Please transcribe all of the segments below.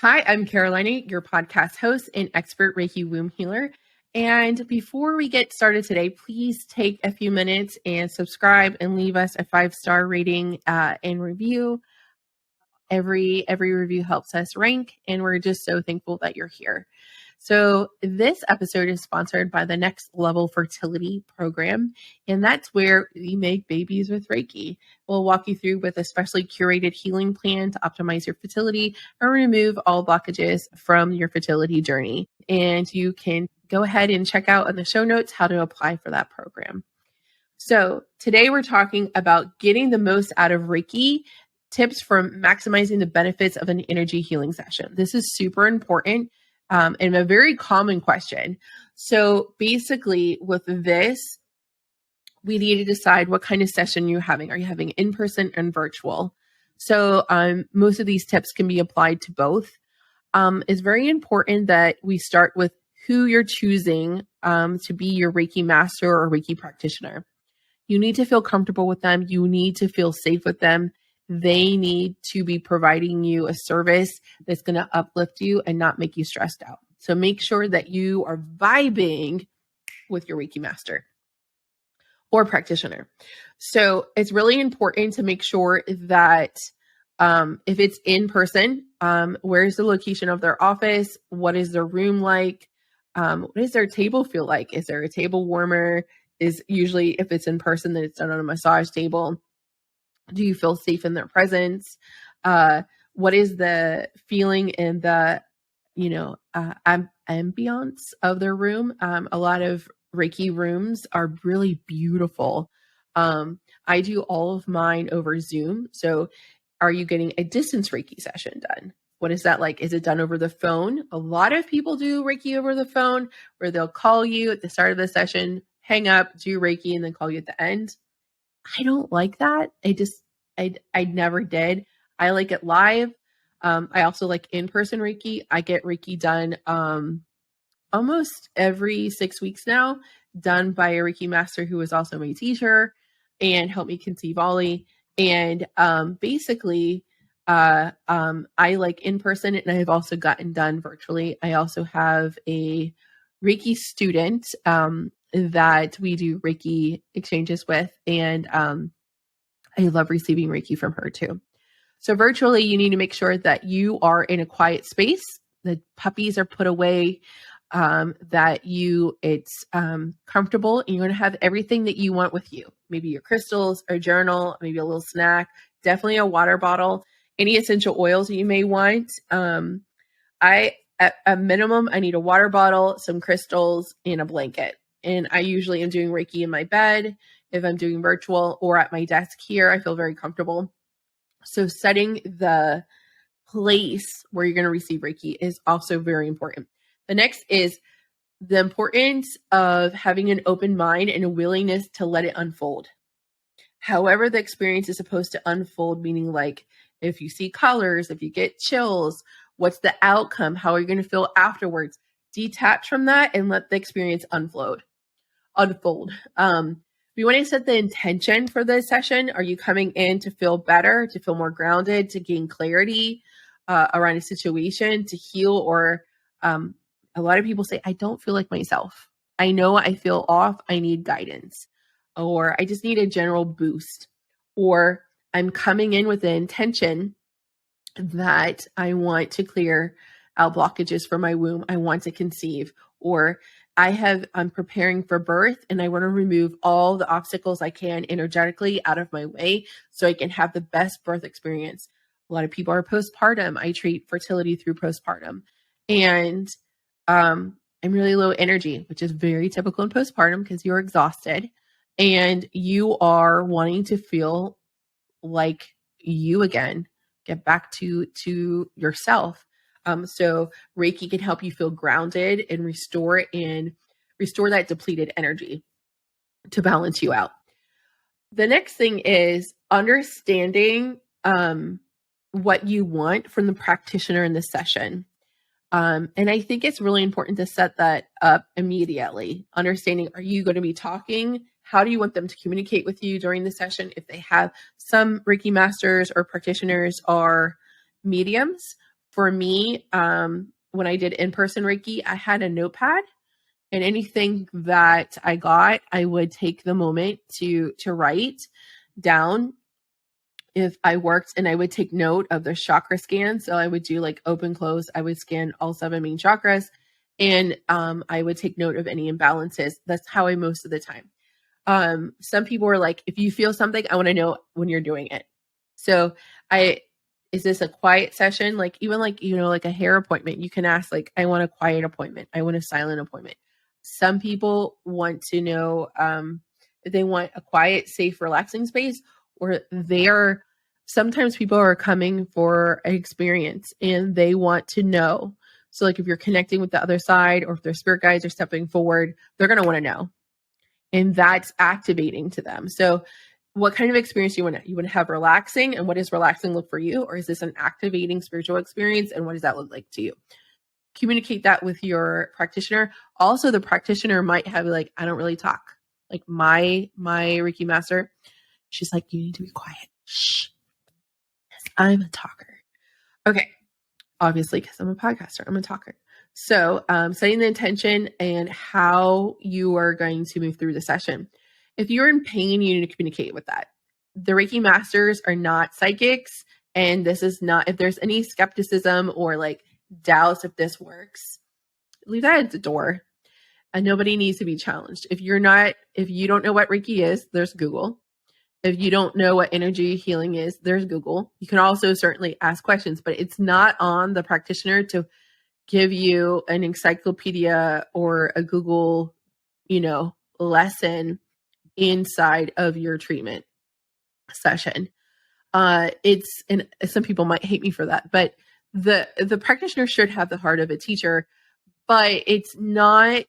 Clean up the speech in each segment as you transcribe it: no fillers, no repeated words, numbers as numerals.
Hi, I'm Carolina, your podcast host and expert Reiki womb healer. And before we get started today, please take a few minutes and subscribe and leave us a 5-star rating and review. Every review helps us rank, and we're just so thankful that you're here. So this episode is sponsored by the Next Level Fertility Program, and that's where we make babies with Reiki. We'll walk you through with a specially curated healing plan to optimize your fertility and remove all blockages from your fertility journey. And you can go ahead and check out in the show notes how to apply for that program. So today we're talking about getting the most out of Reiki, tips for maximizing the benefits of an energy healing session. This is super important and a very common question. So basically with this, we need to decide what kind of session you're having. Are you having in-person and virtual? So most of these tips can be applied to both. It's very important that we start with who you're choosing to be your Reiki master or Reiki practitioner. You need to feel comfortable with them. You need to feel safe with them. They need to be providing you a service that's going to uplift you and not make you stressed out. So make sure that you are vibing with your Reiki master or practitioner. So it's really important to make sure that if it's in person, where's the location of their office? What is their room like? What does their table feel like? Is there a table warmer? Is usually if it's in person, then it's done on a massage table. Do you feel safe in their presence? What is the feeling and the, ambiance of their room? A lot of Reiki rooms are really beautiful. I do all of mine over Zoom. So are you getting a distance Reiki session done? What is that like? Is it done over the phone? A lot of people do Reiki over the phone where they'll call you at the start of the session, hang up, do Reiki, and then call you at the end. I don't like that. I never did. I like it live. I also like in-person Reiki. I get Reiki done almost every 6 weeks now, done by a Reiki master who is also my teacher and helped me conceive Ollie. And basically, I like in person, and I've also gotten done virtually. I also have a Reiki student that we do Reiki exchanges with, and I love receiving Reiki from her too. So virtually, you need to make sure that you are in a quiet space, the puppies are put away, that it's comfortable, and you're going to have everything that you want with you. Maybe your crystals, a journal, maybe a little snack, definitely a water bottle, any essential oils that you may want. At a minimum, I need a water bottle, some crystals, and a blanket. And I usually am doing Reiki in my bed. If I'm doing virtual or at my desk here, I feel very comfortable. So setting the place where you're going to receive Reiki is also very important. The next is the importance of having an open mind and a willingness to let it unfold. However the experience is supposed to unfold, meaning like if you see colors, if you get chills, what's the outcome? How are you going to feel afterwards? Detach from that and let the experience unfold. We want to set the intention for the session. Are you coming in to feel better, to feel more grounded, to gain clarity around a situation, to heal? Or a lot of people say, I don't feel like myself. I know I feel off. I need guidance. Or I just need a general boost. Or I'm coming in with the intention that I want to clear out blockages for my womb. I want to conceive. Or I'm preparing for birth and I want to remove all the obstacles I can energetically out of my way so I can have the best birth experience. A lot of people are postpartum. I treat fertility through postpartum. And I'm really low energy, which is very typical in postpartum because you're exhausted and you are wanting to feel like you again, get back to yourself. So Reiki can help you feel grounded and restore that depleted energy to balance you out. The next thing is understanding what you want from the practitioner in the session. And I think it's really important to set that up immediately. Understanding, are you going to be talking? How do you want them to communicate with you during the session? If they have some Reiki masters or practitioners are mediums For me, when I did in-person Reiki, I had a notepad, and anything that I got, I would take the moment to write down if I worked, and I would take note of the chakra scan. So I would do like open, close. I would scan all 7 main chakras, and I would take note of any imbalances. That's how I most of the time. Some people are like, if you feel something, I want to know when you're doing it. So is this a quiet session? Like even like, like a hair appointment, you can ask like, I want a quiet appointment. I want a silent appointment. Some people want to know, if they want a quiet, safe, relaxing space, or sometimes people are coming for an experience and they want to know. So like if you're connecting with the other side, or if their spirit guides are stepping forward, they're going to want to know. And that's activating to them. So what kind of experience do you want to? You want to have relaxing, and what does relaxing look for you? Or is this an activating spiritual experience, and what does that look like to you? Communicate that with your practitioner. Also, the practitioner might have like, I don't really talk. Like my Reiki master, she's like, you need to be quiet. Shh. Yes, I'm a talker. Okay. Obviously, because I'm a podcaster, I'm a talker. So setting the intention and how you are going to move through the session. If you're in pain, you need to communicate with that. The Reiki masters are not psychics. And this is not, if there's any skepticism or like doubts if this works, leave that at the door. And nobody needs to be challenged. If you don't know what Reiki is, there's Google. If you don't know what energy healing is, there's Google. You can also certainly ask questions, but it's not on the practitioner to give you an encyclopedia or a Google, lesson inside of your treatment session. And some people might hate me for that, but the practitioner should have the heart of a teacher, but it's not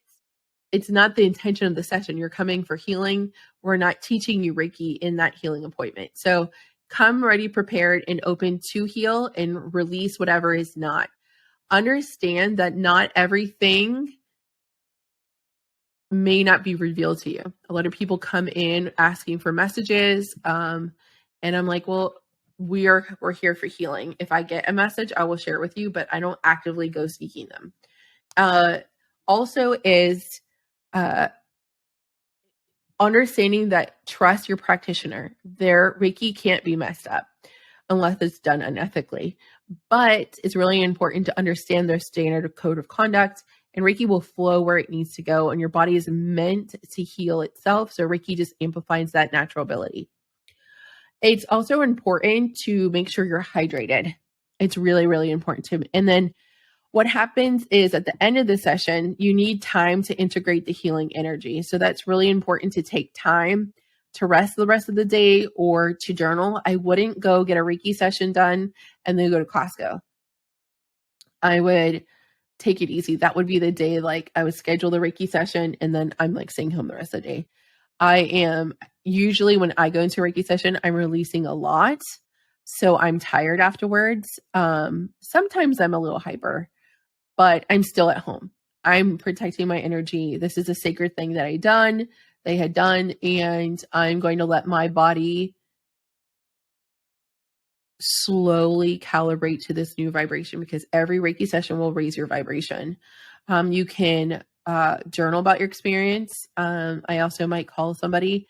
the intention of the session. You're coming for healing. We're not teaching you Reiki in that healing appointment. So come ready, prepared, and open to heal and release whatever is not. Understand that not everything may not be revealed to you. A lot of people come in asking for messages. And I'm like, well, we're here for healing. If I get a message, I will share it with you, but I don't actively go seeking them. Also is understanding that trust your practitioner. Their Reiki can't be messed up unless it's done unethically. But it's really important to understand their standard code of conduct, and Reiki will flow where it needs to go, and your body is meant to heal itself. So Reiki just amplifies that natural ability. It's also important to make sure you're hydrated. It's really, really important to. And then what happens is at the end of the session, you need time to integrate the healing energy. So that's really important to take time to rest the rest of the day or to journal. I wouldn't go get a Reiki session done and then go to Costco. I would take it easy. That would be the day like I would schedule the Reiki session and then I'm like staying home the rest of the day. I am usually when I go into a Reiki session, I'm releasing a lot. So I'm tired afterwards. Sometimes I'm a little hyper, but I'm still at home. I'm protecting my energy. This is a sacred thing that they had done, and I'm going to let my body slowly calibrate to this new vibration, because every Reiki session will raise your vibration. You can journal about your experience. I also might call somebody.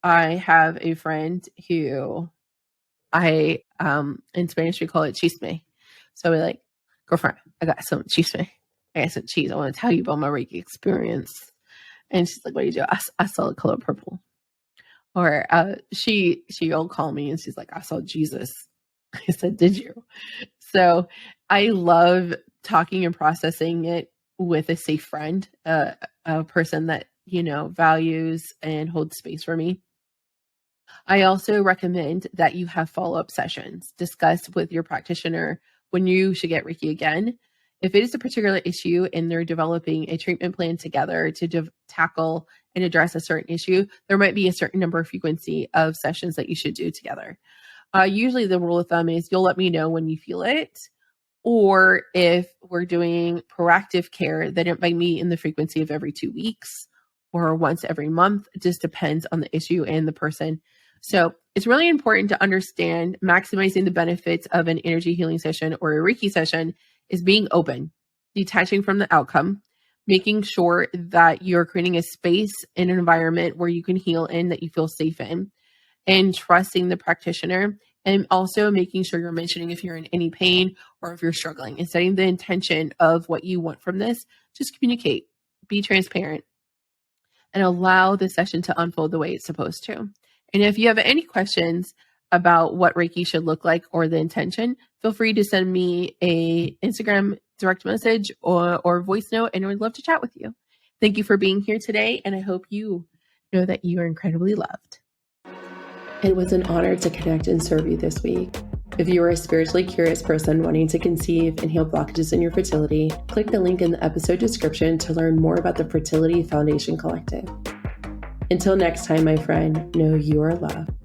I have a friend who in Spanish, we call it chisme. So we're like, girlfriend, I got some chisme. I got some cheese. I want to tell you about my Reiki experience. And she's like, what do you do? I saw the color purple. Or she'll call me and she's like, I saw Jesus. I said, did you? So I love talking and processing it with a safe friend, a person that, values and holds space for me. I also recommend that you have follow-up sessions. Discuss with your practitioner when you should get Reiki again. If it is a particular issue and they're developing a treatment plan together to tackle and address a certain issue, there might be a certain number of frequency of sessions that you should do together. Usually the rule of thumb is you'll let me know when you feel it, or if we're doing proactive care, then it might be in the frequency of every 2 weeks or once every month. It just depends on the issue and the person. So it's really important to understand maximizing the benefits of an energy healing session or a Reiki session is being open, detaching from the outcome, making sure that you're creating a space and an environment where you can heal in, that you feel safe in, and trusting the practitioner, and also making sure you're mentioning if you're in any pain or if you're struggling, and setting the intention of what you want from this. Just communicate, be transparent, and allow the session to unfold the way it's supposed to. And if you have any questions about what Reiki should look like or the intention, feel free to send me a Instagram direct message or voice note, and we'd love to chat with you. Thank you for being here today, and I hope you know that you are incredibly loved. It was an honor to connect and serve you this week. If you are a spiritually curious person wanting to conceive and heal blockages in your fertility, click the link in the episode description to learn more about the Fertility Foundation Collective. Until next time, my friend, know you are loved.